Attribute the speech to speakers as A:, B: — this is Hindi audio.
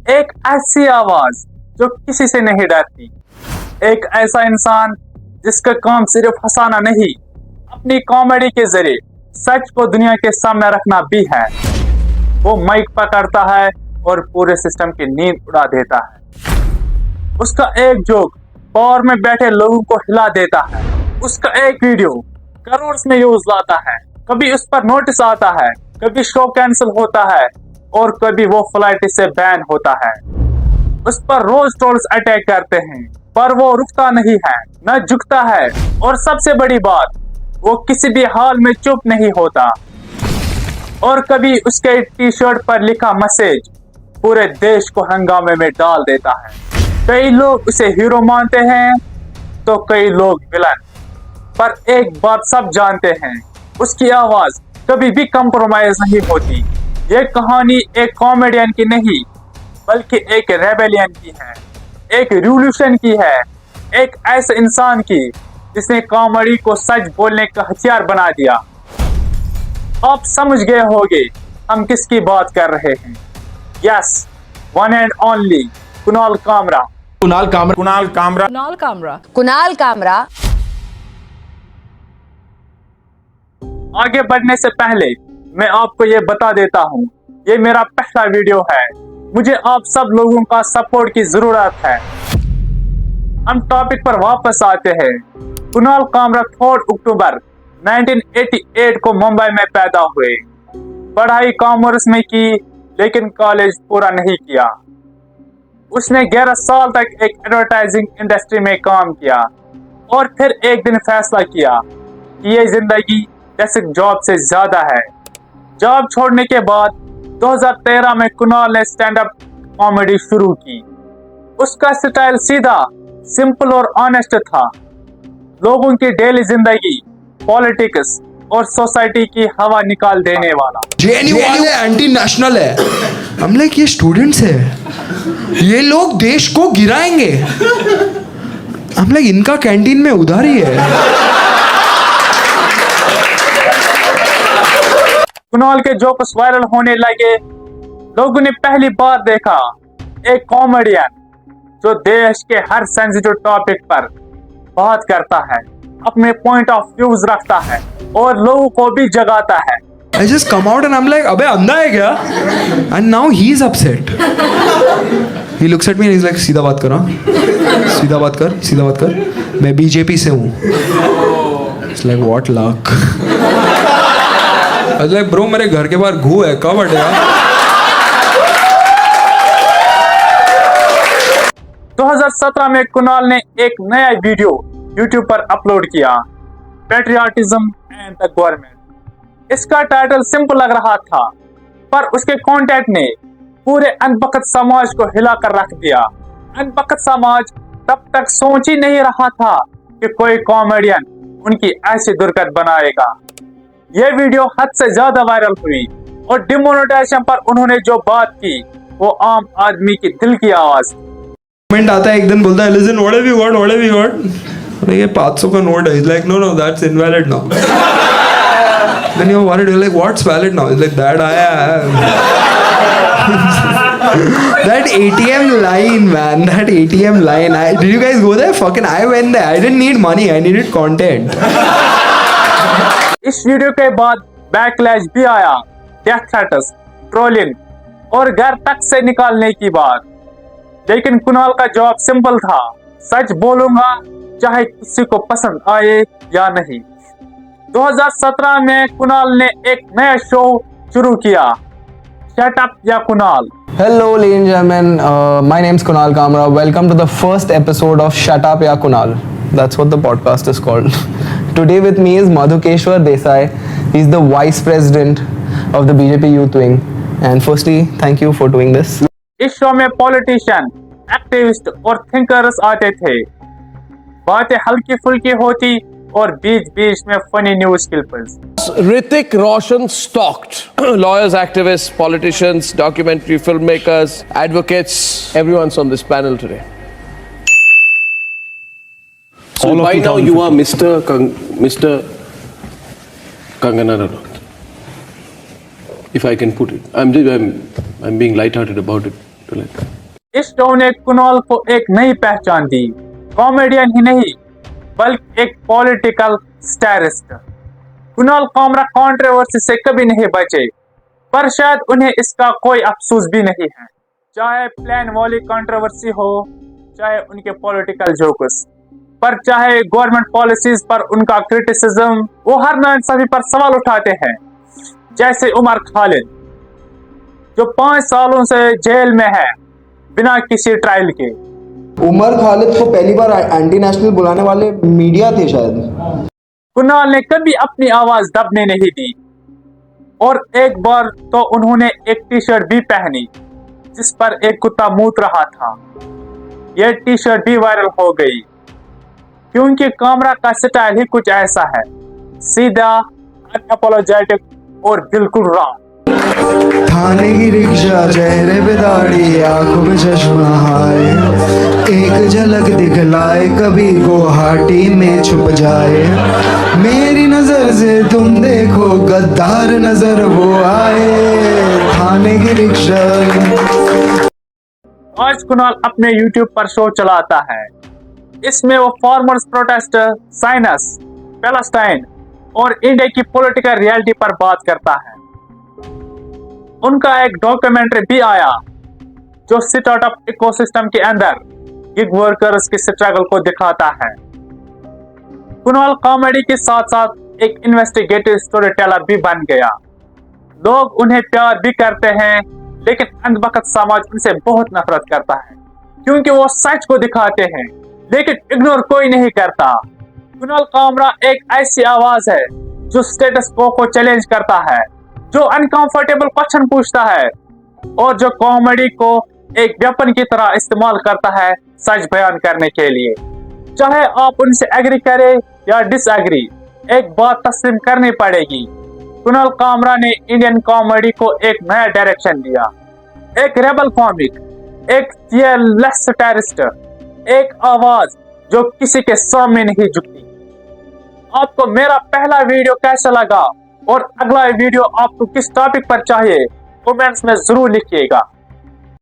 A: एक ऐसी आवाज जो किसी से नहीं डरती, एक ऐसा इंसान जिसका काम सिर्फ हंसाना नहीं, अपनी कॉमेडी के जरिए सच को दुनिया के सामने रखना भी है। वो माइक पकड़ता है और पूरे सिस्टम की नींद उड़ा देता है। उसका एक जोक पावर में बैठे लोगों को हिला देता है। उसका एक वीडियो करोड़ में यूज लाता है। कभी उस पर नोटिस आता है, कभी शो कैंसिल होता है और कभी वो फ्लाइट से बैन होता है। उस पर रोज ट्रोल्स अटैक करते हैं, पर वो रुकता नहीं है, न झुकता है और सबसे बड़ी बात, वो किसी भी हाल में चुप नहीं होता। और कभी उसके टी शर्ट पर लिखा मैसेज पूरे देश को हंगामे में डाल देता है। कई लोग उसे हीरो मानते हैं तो कई लोग विलन, पर एक बात सब जानते हैं, उसकी आवाज कभी भी कंप्रोमाइज नहीं होती। ये कहानी एक कॉमेडियन की नहीं, बल्कि एक रेबेलियन की है, एक रिवॉल्यूशन की है, एक ऐसे इंसान की जिसने कॉमेडी को सच बोलने का हथियार बना दिया। आप समझ गए होंगे हम किसकी बात कर रहे हैं। Yes, one and only Kunal Kamra. आगे बढ़ने से पहले मैं आपको ये बता देता हूँ, ये मेरा पहला वीडियो है। मुझे आप सब लोगों का सपोर्ट की जरूरत है। हम टॉपिक पर वापस आते हैं। कुणाल कामरा 4 अक्टूबर 1988 को मुंबई में पैदा हुए। पढ़ाई कॉमर्स में की, लेकिन कॉलेज पूरा नहीं किया। उसने 11 साल तक एक एडवर्टाइजिंग इंडस्ट्री में काम किया और फिर एक दिन फैसला किया कि ये जिंदगी डेस्क जॉब से ज्यादा है। जॉब छोड़ने के बाद 2013 में कुणाल ने स्टैंड अप कॉमेडी शुरू की। उसका स्टाइल सीधा, सिंपल और ऑनेस्ट था। लोगों की डेली जिंदगी, पॉलिटिक्स और सोसाइटी की हवा निकाल देने वाला।
B: जेएनयू वाले एंटी नेशनल है। हम लाइक ये स्टूडेंट्स है, ये लोग देश को गिराएंगे। हम लाइक इनका कैंटीन में उधारी है।
A: कुणाल के जोक्स वायरल होने लगे। लोगों ने पहली बार देखा एक कॉमेडियन जो देश के हर सेंसिटिव टॉपिक पर बात करता है, अपने पॉइंट ऑफ व्यूज रखता है और लोगों को भी जगाता है।
B: I just come out and I'm like, अबे अंधा है क्या? And now he's upset. He looks at me and he's like, सीधा बात कर, हाँ? सीधा बात कर, सीधा बात कर। मैं बीजेपी से हूँ। It's like what luck? I was like, bro मेरे घर के बाहर घू है, कब हटेगा?
A: 2017 में कुणाल ने एक नया वीडियो YouTube पर अपलोड किया, पैट्रियाटिज्म एंड द गवर्नमेंट। इसका टाइटल सिंपल लग रहा था, पर उसके कंटेंट ने पूरे अनबख्त समाज को हिला कर रख दिया। अनबख्त समाज तब तक सोच ही नहीं रहा था कि कोई कॉमेडियन उनकी ऐसी दुर्गत बनाएगा। यह वीडियो हद से ज्यादा वायरल हुई और डिमोनेटाइजेशन पर उन्होंने जो बात की वो आम आदमी की दिल की आवाज।
B: कमेंट आता है, एक दिन बोलता है, listen what have you got, what have you got? ये 500 का नोट है। He's like, no that's invalid now. Then you're worried, you're like, what's valid now? He's like, that I have. That ATM line, man, that ATM line. Did you guys go there? Fucking I went there. I didn't need money, I needed content.
A: इस वीडियो के बाद बैकलैश भी आया, डेथ थ्रेट्स, ट्रोलिंग और घर तक से निकालने की बात। लेकिन कुणाल का जवाब सिंपल था, सच बोलूंगा चाहे किसी को पसंद आए या नहीं। 2017 में कुणाल ने एक नया शो शुरू किया, शट अप या Kunal.
C: Hello ladies and gentlemen, my name is Kunal Kamra. Welcome to the first episode of Shut Up Ya Kunal. That's what the podcast is called. Today with me is Madhukeshwar Desai. He's the Vice President of the BJP Youth Wing. And firstly, thank you for doing this.
A: इस शो में पॉलिटिशियन, एक्टिविस्ट और थिंकर्स आते थे। बातें हल्की फुल्की होती और बीच बीच में funny news clips.
D: Hrithik Roshan stalked lawyers, activists, politicians, documentary filmmakers, advocates. Everyone's on this panel today. So by now you are Mr. Kangana Ranaut, if I can put it. I'm being lighthearted about it.
A: इस शो ने कुणाल को एक नई पहचान दी, कॉमेडियन ही नहीं बल्कि एक पॉलिटिकल स्टारिस्ट। कुणाल कामरा कंट्रोवर्सी से कभी नहीं बचे, पर शायद उन्हें इसका कोई अफसोस भी नहीं है। चाहे प्लान वाली कंट्रोवर्सी हो, चाहे उनके पॉलिटिकल जोक्स पर, चाहे गवर्नमेंट पॉलिसीज पर उनका क्रिटिसिज्म, वो हर नाइंसाफी पर सवाल उठाते हैं। जैसे उमर खालिद जो 5 सालों से जेल में है बिना किसी ट्रायल के।
C: उमर खालिद को पहली बार एंटी नेशनल बुलाने वाले मीडिया थे शायद।
A: कुणाल ने कभी अपनी आवाज दबने नहीं दी, और एक बार तो उन्होंने एक टी शर्ट भी पहनी जिस पर एक कुत्ता मूत रहा था। यह टी शर्ट भी वायरल हो गई क्योंकि कामरा का स्टाइल ही कुछ ऐसा है, सीधा, अनअपोलोजेटिक और बिल्कुल रॉ।
E: थाने की रिक्शा, चेहरे पे दाढ़ी, आंखों में चश्मा, हाय एक झलक दिखलाए, कभी गुवाहाटी में छुप जाए। मेरी नजर से तुम देखो, गद्दार नजर वो आए, थाने की रिक्शा।
A: आज कुणाल अपने YouTube पर शो चलाता है। इसमें वो फार्मर्स प्रोटेस्टर, साइनस, पैलेस्टाइन और इंडिया की पॉलिटिकल रियलिटी पर बात करता है। उनका एक डॉक्यूमेंट्री भी आया जो स्टार्टअप इकोसिस्टम के अंदर गिग वर्कर्स की स्ट्रगल को दिखाता है। कुणाल कॉमेडी के साथ साथ एक इन्वेस्टिगेटिव स्टोरी टेलर भी बन गया। लोग उन्हें प्यार भी करते हैं, लेकिन अंधभक्त समाज उनसे बहुत नफरत करता है क्योंकि वो सच को दिखाते हैं लेकिन इग्नोर कोई नहीं करता। कुणाल कामरा एक ऐसी आवाज है जो स्टेटस को चैलेंज करता है, जो अनकंफर्टेबल क्वेश्चन पूछता है और जो कॉमेडी को एक वेपन की तरह इस्तेमाल करता है सच बयान करने के लिए। चाहे आप उनसे एग्री करें या डिसएग्री, एक बात तस्लीम करनी पड़ेगी, कुणाल कामरा ने इंडियन कॉमेडी को एक नया डायरेक्शन दिया। एक रेबल कॉमिक, एक फियरलेस सैटिरिस्ट, एक आवाज जो किसी के सामने नहीं झुकती। आपको मेरा पहला वीडियो कैसा लगा और अगला वीडियो आपको किस टॉपिक पर चाहिए, कमेंट्स में जरूर लिखिएगा।